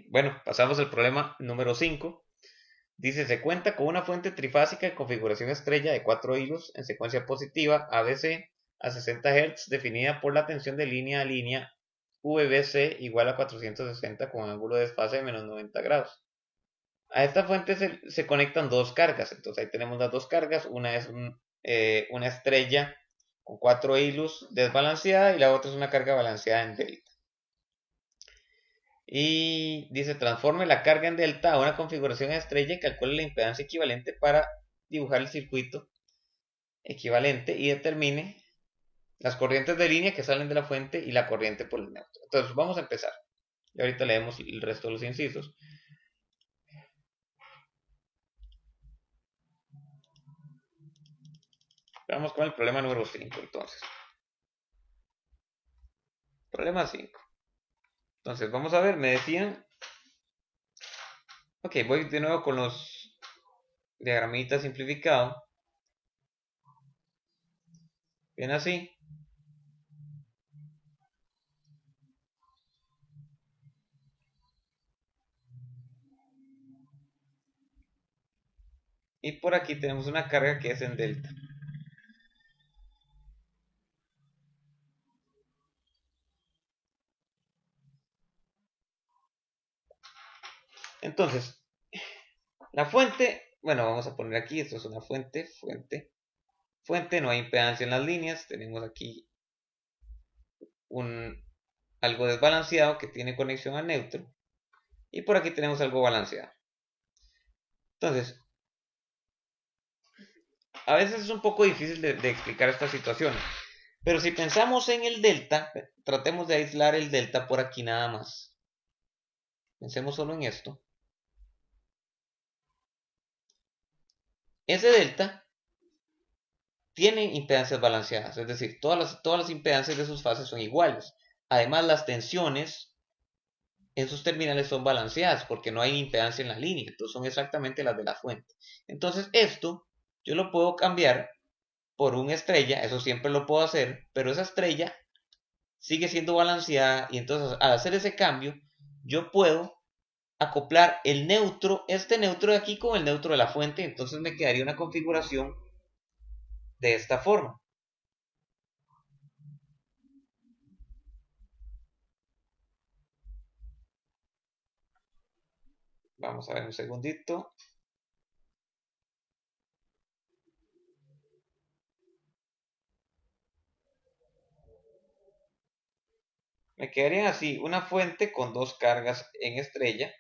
Bueno, pasamos al problema número 5. Dice, se cuenta con una fuente trifásica de configuración estrella de 4 hilos en secuencia positiva ABC a 60 Hz definida por la tensión de línea a línea VBC igual a 460 con ángulo de desfase de menos 90 grados. A esta fuente se conectan dos cargas, entonces ahí tenemos las dos cargas, una es una estrella con 4 hilos desbalanceada y la otra es una carga balanceada en delta. Y dice, transforme la carga en delta a una configuración estrella y calcule la impedancia equivalente para dibujar el circuito equivalente y determine las corrientes de línea que salen de la fuente y la corriente por el neutro. Entonces, vamos a empezar. Y ahorita leemos el resto de los incisos. Vamos con el problema número 5, entonces. Problema 5. Entonces, vamos a ver, me decían... Ok, voy de nuevo con los diagramitas simplificados. Bien así. Y por aquí tenemos una carga que es en delta. Entonces, la fuente, bueno, vamos a poner aquí, esto es una fuente, no hay impedancia en las líneas, tenemos aquí algo desbalanceado que tiene conexión a neutro, y por aquí tenemos algo balanceado. Entonces, a veces es un poco difícil de explicar esta situación, pero si pensamos en el delta, tratemos de aislar el delta por aquí nada más. Pensemos solo en esto. Ese delta tiene impedancias balanceadas, es decir, todas las impedancias de sus fases son iguales. Además, las tensiones en sus terminales son balanceadas porque no hay impedancia en la línea, entonces son exactamente las de la fuente. Entonces esto yo lo puedo cambiar por una estrella, eso siempre lo puedo hacer, pero esa estrella sigue siendo balanceada y entonces al hacer ese cambio yo puedo acoplar el neutro, este neutro de aquí con el neutro de la fuente, entonces me quedaría una configuración de esta forma. Vamos a ver un segundito. Me quedarían así una fuente con dos cargas en estrella,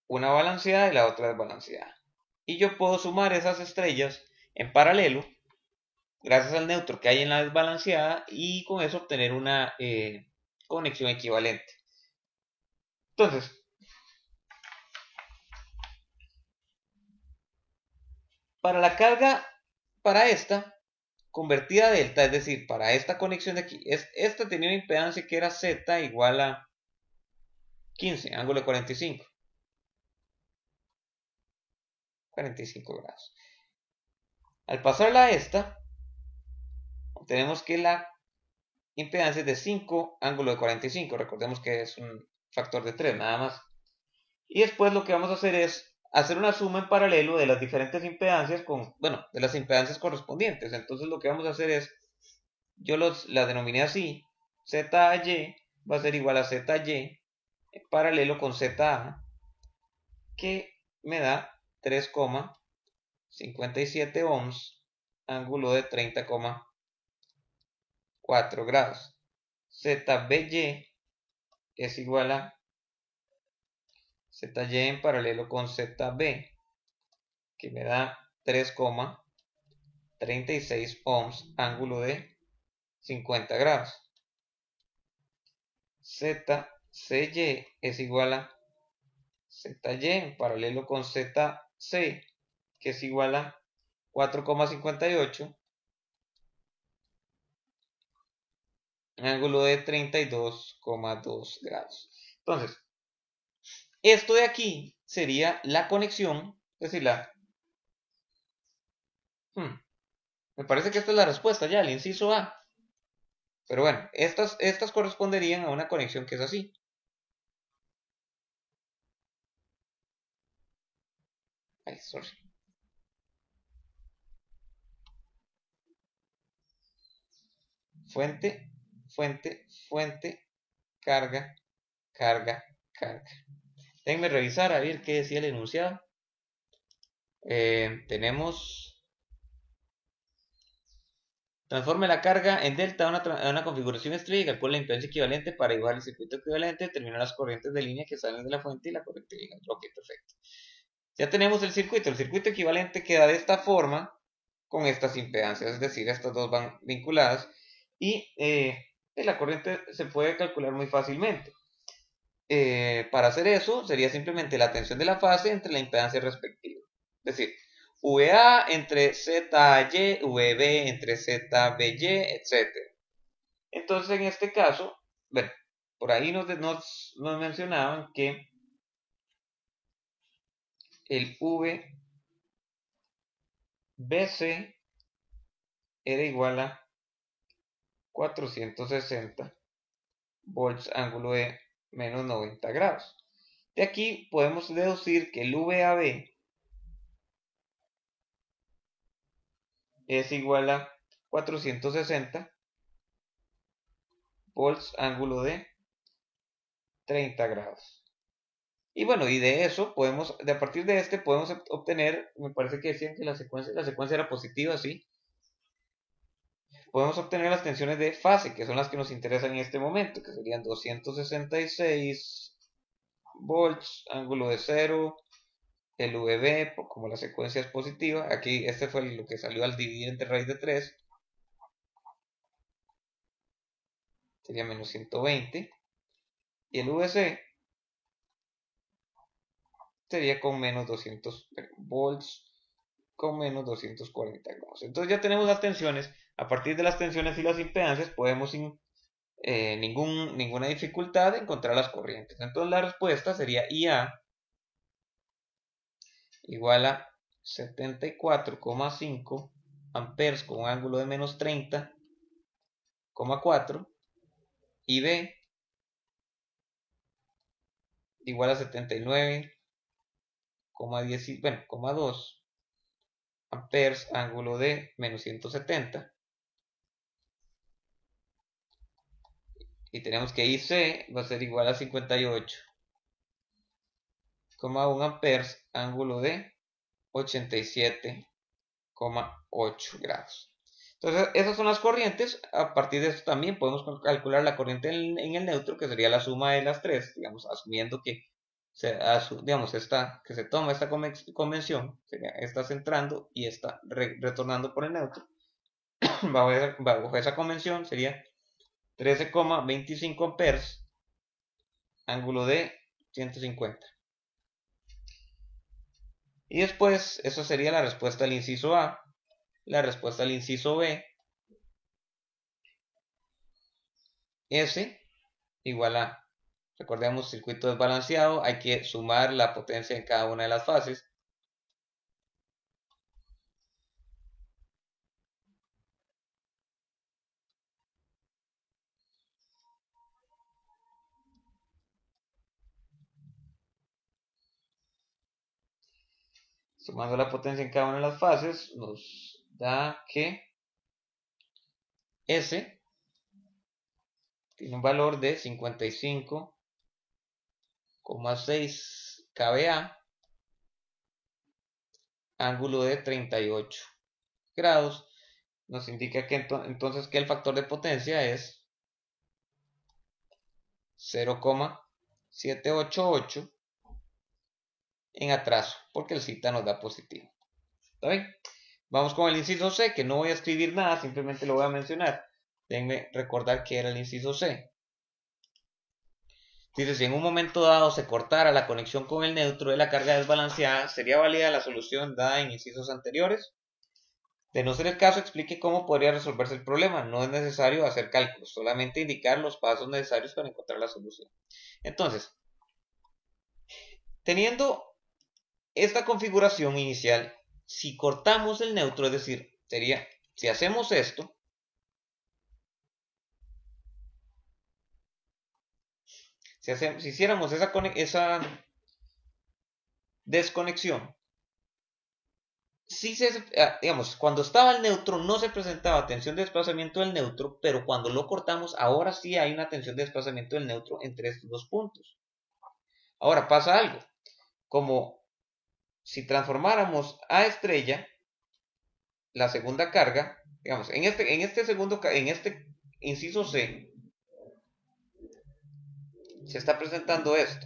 una balanceada y la otra desbalanceada. Y yo puedo sumar esas estrellas en paralelo gracias al neutro que hay en la desbalanceada y con eso obtener una conexión equivalente. Entonces, para la carga, para esta convertida a delta, es decir, para esta conexión de aquí, esta tenía una impedancia que era Z igual a 15, ángulo de 45. 45 grados. Al pasarla a esta, obtenemos que la impedancia es de 5, ángulo de 45. Recordemos que es un factor de 3 nada más. Y después lo que vamos a hacer es hacer una suma en paralelo de las diferentes impedancias de las impedancias correspondientes. Entonces lo que vamos a hacer es, la denominé así, ZY va a ser igual a ZY en paralelo con ZA, que me da 3,57 ohms, ángulo de 30,4 grados. ZBY es igual a ZY en paralelo con ZB, que me da 3,36 ohms, ángulo de 50 grados. ZCY es igual a ZY en paralelo con ZC, que es igual a 4,58, ángulo de 32,2 grados. Entonces, esto de aquí sería la conexión, es decir, me parece que esta es la respuesta ya, el inciso A. Pero bueno, estas corresponderían a una conexión que es así. Ay, sorry. Fuente, fuente, fuente, carga, carga, carga. Déjenme revisar a ver qué decía el enunciado. Tenemos transforme la carga en delta a una configuración estrella y calcula la impedancia equivalente para dibujar el circuito equivalente, determina las corrientes de línea que salen de la fuente y la corriente de línea. Ok, perfecto. Ya tenemos el circuito. El circuito equivalente queda de esta forma con estas impedancias, es decir, estas dos van vinculadas y la corriente se puede calcular muy fácilmente. Para hacer eso sería simplemente la tensión de la fase entre la impedancia respectiva. Es decir, VA entre ZY, VB entre ZBY, etc. Entonces en este caso, bueno, por ahí nos mencionaban que el VBC era igual a 460 volts ángulo de menos 90 grados. De aquí podemos deducir que el VAB es igual a 460 volts ángulo de 30 grados. Y bueno, y de eso podemos, a partir de este podemos obtener, me parece que decían que la secuencia era positiva, sí. Podemos obtener las tensiones de fase, que son las que nos interesan en este momento, que serían 266 volts, ángulo de 0, el VB, como la secuencia es positiva, aquí este fue lo que salió al dividir entre raíz de 3, sería menos 120, y el VC sería con menos 200 volts, con menos 240 grados. Entonces ya tenemos las tensiones. A partir de las tensiones y las impedancias podemos sin ninguna dificultad encontrar las corrientes. Entonces la respuesta sería IA igual a 74,5 amperes con un ángulo de menos 30,4 y B igual a 79,2 amperes ángulo de menos 170. Y tenemos que IC va a ser igual a 58,1 amperes ángulo de 87,8 grados. Entonces, esas son las corrientes. A partir de esto también podemos calcular la corriente en el neutro, que sería la suma de las tres, digamos, asumiendo que que se toma esta convención, sería esta centrando y esta retornando por el neutro. Bajo esa convención sería 13,25 amperes, ángulo de 150. Y después, eso sería la respuesta al inciso A. La respuesta al inciso B, S igual a, recordemos, circuito desbalanceado, hay que sumar la potencia en cada una de las fases. Sumando la potencia en cada una de las fases, nos da que S tiene un valor de 55,6 kVA, ángulo de 38 grados. Nos indica que entonces que el factor de potencia es 0,788 en atraso, porque el cita nos da positivo. ¿Está bien? Vamos con el inciso C, que no voy a escribir nada, simplemente lo voy a mencionar. Déjenme recordar que era el inciso C. Dice, si en un momento dado se cortara la conexión con el neutro de la carga desbalanceada, ¿sería válida la solución dada en incisos anteriores? De no ser el caso, explique cómo podría resolverse el problema. No es necesario hacer cálculos, solamente indicar los pasos necesarios para encontrar la solución. Entonces, teniendo esta configuración inicial, si cortamos el neutro, es decir, sería, si hacemos esto, si hiciéramos esa desconexión, sí digamos, cuando estaba el neutro no se presentaba tensión de desplazamiento del neutro, pero cuando lo cortamos, ahora sí hay una tensión de desplazamiento del neutro entre estos dos puntos. Ahora pasa algo, como si transformáramos A estrella, la segunda carga, digamos, en este inciso C, se está presentando esto.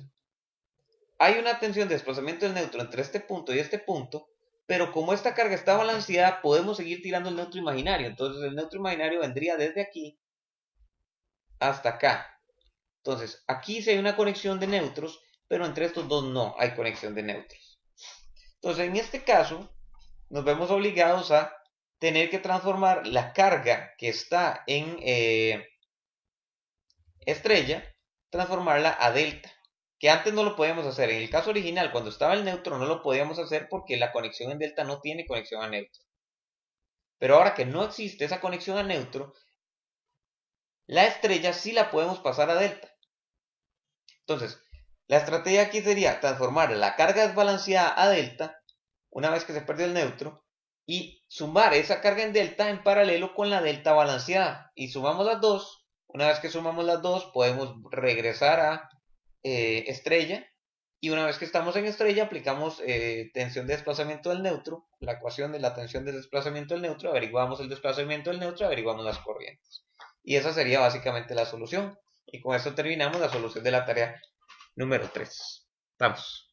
Hay una tensión de desplazamiento del neutro entre este punto y este punto, pero como esta carga está balanceada, podemos seguir tirando el neutro imaginario. Entonces el neutro imaginario vendría desde aquí hasta acá. Entonces aquí sí hay una conexión de neutros, pero entre estos dos no hay conexión de neutros. Entonces en este caso nos vemos obligados a tener que transformar la carga que está en estrella, transformarla a delta, que antes no lo podíamos hacer. En el caso original, cuando estaba el neutro, no lo podíamos hacer porque la conexión en delta no tiene conexión a neutro. Pero ahora que no existe esa conexión a neutro, la estrella sí la podemos pasar a delta. Entonces, la estrategia aquí sería transformar la carga desbalanceada a delta, una vez que se perdió el neutro, y sumar esa carga en delta en paralelo con la delta balanceada. Y sumamos las dos. Una vez que sumamos las dos, podemos regresar a estrella, y una vez que estamos en estrella aplicamos tensión de desplazamiento del neutro, la ecuación de la tensión de desplazamiento del neutro, averiguamos el desplazamiento del neutro, averiguamos las corrientes, y esa sería básicamente la solución, y con esto terminamos la solución de la tarea número 3. Vamos.